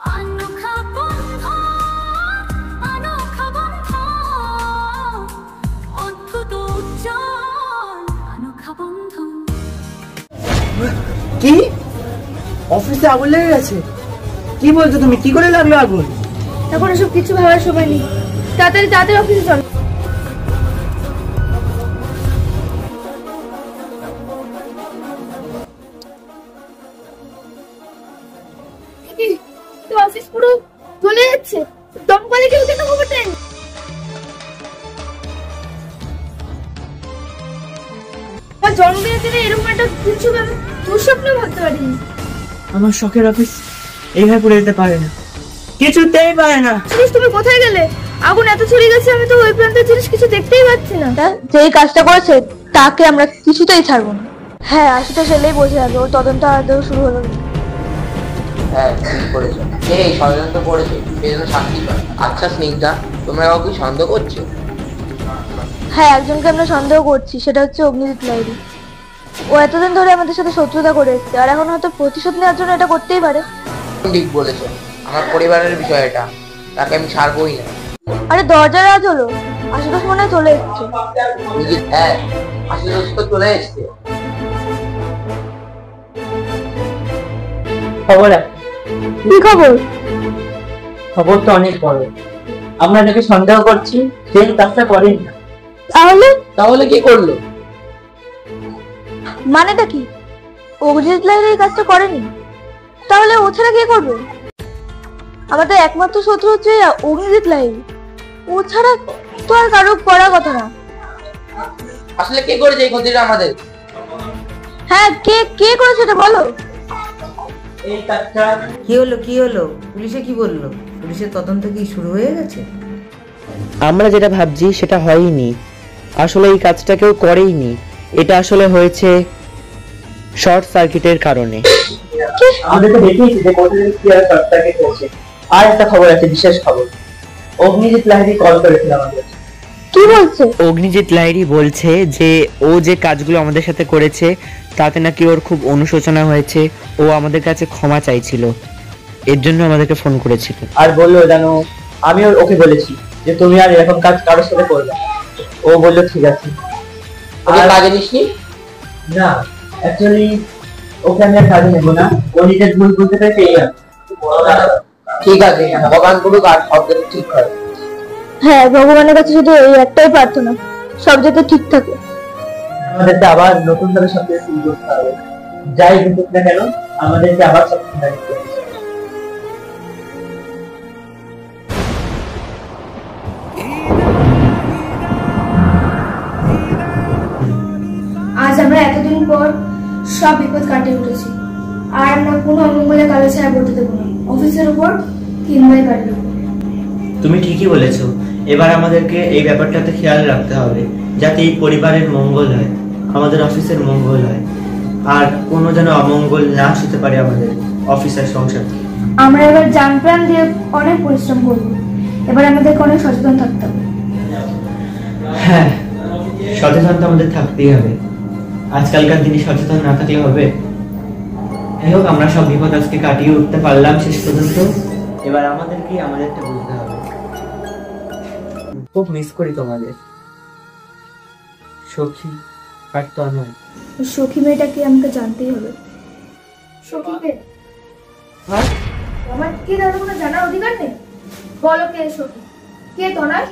কি অফিসে আগুন লেগে গেছে? কি বলছো তুমি? কি করে লাগলো আগুন? এখন এসব কিছু ভাবার সময় নেই, তাড়াতাড়ি তাড়াতাড়ি অফিসে চলো। অফিস পুরো চলে যাচ্ছে, দমকলে কেউ কেন খবর দেয়নি? আমার জন্মদিনের দিনে এরকম একটা কিছু দুঃস্বপ্নেও ভাবতে পারিনি। আমার শখের অফিস এইভাবে পড়ে যেতে পারে না, কিছুতেই পারে না। তুমি কোথায় গেলে? আগুন এত ছড়ে গেছে, আমি তো ওই প্রান্তের জিনিস কিছু দেখতেই পাচ্ছি না। যেই কাজটা করেছে তাকে আমরা কিছুতেই ছাড়বো না। হ্যাঁ, আশুতোষ এলেই বোঝা যাবে ওর তদন্ত আদৌ শুরু হলো। হ্যাঁ, ঠিক করেছো। এই ষড়যন্ত্র করেছে সেজন্য শাস্তি পায়। আচ্ছা স্নিগ্ধা, তোমরা কাউকে সন্দেহ করছো? হ্যাঁ, একজনকে আমরা সন্দেহ করছি, সেটা হচ্ছে অগ্নিজিৎ লাহিড়ী। ও এতদিন ধরে আমাদের সাথে শত্রুতা করে এসছে, আর এখন হয়তো প্রতিশোধ নেওয়ার জন্য এটা করতেই পারে। ঠিক বলেছো, আমার পরিবারের বিষয় এটা, তাকে আমি ছাড়বই না। আরে দরজার আজ হলো, আশুতোষ মনে হয় চলে এসছে। হ্যাঁ, আশুতোষ তো চলে এসছে। খবর কি খবর? খবর তো অনেক বড়। আমরা যাকে সন্দেহ করছি সেই কাজটা করেন না। তাহলে কি করলো? মানেটা কি? অগ্নিজিৎ লাহিড়ী এই কাজটা করেনি, তাহলে ও ছাড়া কে করবে? আমাদের একমাত্র শত্রু হচ্ছে অগ্নিজিৎ লাহিড়ী, ও ছাড়া তো আর কারো করার কথা না। আসলে কে করেছে এই ক্ষতিটা আমাদের? হ্যাঁ, কে কে করেছে এটা বলো। এই কাজটা কি হলো? পুলিশে কি বললো? পুলিশের তদন্ত কি শুরু হয়ে গেছে? আমরা যেটা ভাবছি সেটা হয়নি। আসলে এই কাজটা কেউ করেইনি, এটা আসলে হয়েছে শর্ট সার্কিটের কারণে। আমাদেরকে দেখিয়েছি যে কোথায় কি আর শর্ট সার্কিট হয়েছে। আর একটা খবর আছে, বিশেষ খবর। অগ্নিজিৎ লাহিড়ী কল করেছিল আমাদের। কি বলছে? অগ্নিজিৎ লাহিড়ী বলছে যে ও যে কাজগুলো আমাদের সাথে করেছে তাতে নাকি ওর খুব অনুশোচনা হয়েছে, ও আমাদের কাছে ক্ষমা চাইছিল, এর জন্য আমাদেরকে ফোন করেছিল। আর বললো জানো, আমি ওকে বলেছি যে তুমি আর এরকম কাজ কারোর সাথে করবে। ও বললো ঠিক আছে। ওকে কাজে নিসনি? না, অ্যাকচুয়ালি ওকে আমি আর কাজে নেবো না, ও নিজের ভুল বুঝতে পেরেছে। ঠিক আছে, ভগবান করুক আর সব কিছু ঠিক হয়। হ্যাঁ, ভগবানের কাছে শুধু এই একটাই প্রার্থনা, সব যাতে ঠিক থাকে। আমাদেরকে আবার নতুন ভাবে সব কিছু শুরু করতে হবে। যাই ঘটুক না কেন, আমাদেরকে আবার সব কিছু করতে হবে। আজ আমরা এতদিন পর সব বিপদ কাটিয়ে উঠেছি, আর আমরা কোনো অমঙ্গলে কালো ছায়া পড়তে দেবো না। অফিসের উপর কিংবাই কাটবে। তুমি ঠিকই বলেছো, এবার আমাদেরকে এই ব্যাপারটাতে খেয়াল রাখতে হবে যাতে এই পরিবারের মঙ্গল হয়, আমাদের অফিসের মঙ্গল হয়, আর কোনো যেন অমঙ্গল না হতে পারে আমাদের অফিসের সংসার। আমরা এবার জান প্রাণ দিয়ে অনেক পরিশ্রম করব, এবার আমাদেরকে অনেক সচেতন থাকতে হবে। হ্যাঁ, সচেতন তো আমাদের থাকতেই হবে, আজকালকার দিনে সচেতন না থাকলে হবে? যাই হোক, আমরা সব বিপদ আজকে কাটিয়ে উঠতে পারলাম শেষ পর্যন্ত। এবার আমাদেরকে আমাদেরটা বুঝতে হবে। খুব মিস করি তোমাদের সখী, আর তো নয়। সখী মেয়েটাকে আমাকে জানতেই হবে। সখীকে আমার কি দাদা কোনো জানার অধিকার নেই? বলো কে সখী, কে তনার?